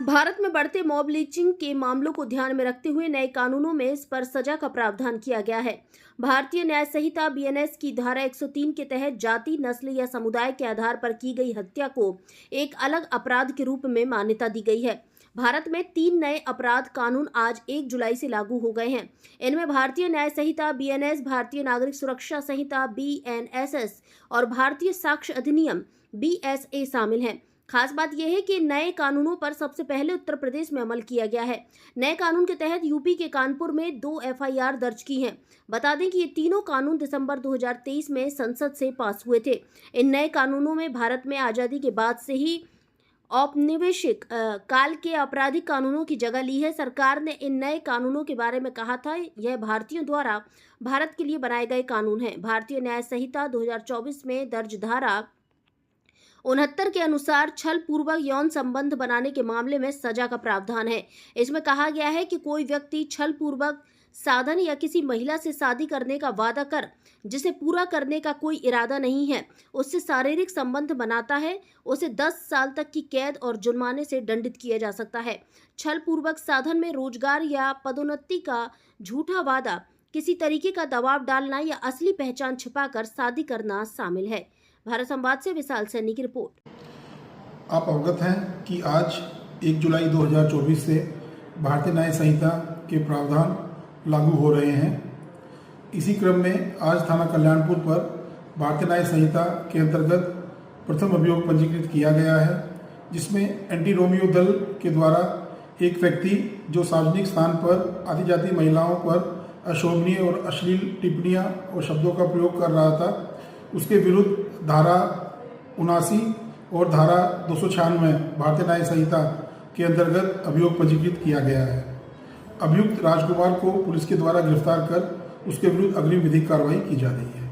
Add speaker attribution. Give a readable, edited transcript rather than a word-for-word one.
Speaker 1: भारत में बढ़ते mob lynching के मामलों को ध्यान में रखते हुए नए कानूनों में इस पर सजा का प्रावधान किया गया है। भारतीय न्याय संहिता बीएनएस की धारा 103 के तहत जाति, नस्ल या समुदाय के आधार पर की गई हत्या को एक अलग अपराध के रूप में मान्यता दी गई है। भारत में 3 नए अपराध कानून आज 1 जुलाई से लागू हो गए हैं। इनमें भारतीय न्याय संहिता बीएनएस, भारतीय नागरिक सुरक्षा संहिता बीएनएसएस और भारतीय साक्ष्य अधिनियम बीएसए शामिल हैं। खास बात यह है कि नए कानूनों पर सबसे पहले उत्तर प्रदेश में अमल किया गया है। नए कानून के तहत यूपी के कानपुर में 2 एफआईआर दर्ज की हैं। बता दें कि ये तीनों कानून दिसंबर 2023 में संसद से पास हुए थे। इन नए कानूनों में भारत में आज़ादी के बाद से ही औपनिवेशिक काल के आपराधिक कानूनों की जगह ली है। सरकार ने इन नए कानूनों के बारे में कहा था, यह भारतीयों द्वारा भारत के लिए बनाए गए कानून हैं। भारतीय न्याय संहिता 2024 में दर्ज धारा 69 के अनुसार छल पूर्वक यौन संबंध बनाने के मामले में सजा का प्रावधान है। इसमें कहा गया है कि कोई व्यक्ति छल पूर्वक साधन या किसी महिला से शादी करने का वादा कर जिसे पूरा करने का कोई इरादा नहीं है, उससे शारीरिक संबंध बनाता है, उसे 10 साल तक की कैद और जुर्माने से दंडित किया जा सकता है। छल पूर्वक साधन में रोजगार या पदोन्नति का झूठा वादा, किसी तरीके का दबाव डालना या असली पहचान छिपाकर शादी करना शामिल है। भारत संवाद से विशाल सैनी की रिपोर्ट।
Speaker 2: आप अवगत हैं कि आज 1 जुलाई 2024 से भारतीय न्याय संहिता के प्रावधान लागू हो रहे हैं। इसी क्रम में आज थाना कल्याणपुर पर भारतीय न्याय संहिता के अंतर्गत प्रथम अभियोग पंजीकृत किया गया है, जिसमें एंटी रोमियो दल के द्वारा एक व्यक्ति जो सार्वजनिक स्थान पर आदिजाति महिलाओं पर अशोभनीय और अश्लील टिप्पणियां और शब्दों का प्रयोग कर रहा था, उसके विरुद्ध धारा 79 और धारा 296 भारतीय न्याय संहिता के अंतर्गत अभियोग पंजीकृत किया गया है। अभियुक्त राजकुमार को पुलिस के द्वारा गिरफ्तार कर उसके विरुद्ध अग्रिम विधिक कार्रवाई की जा रही है।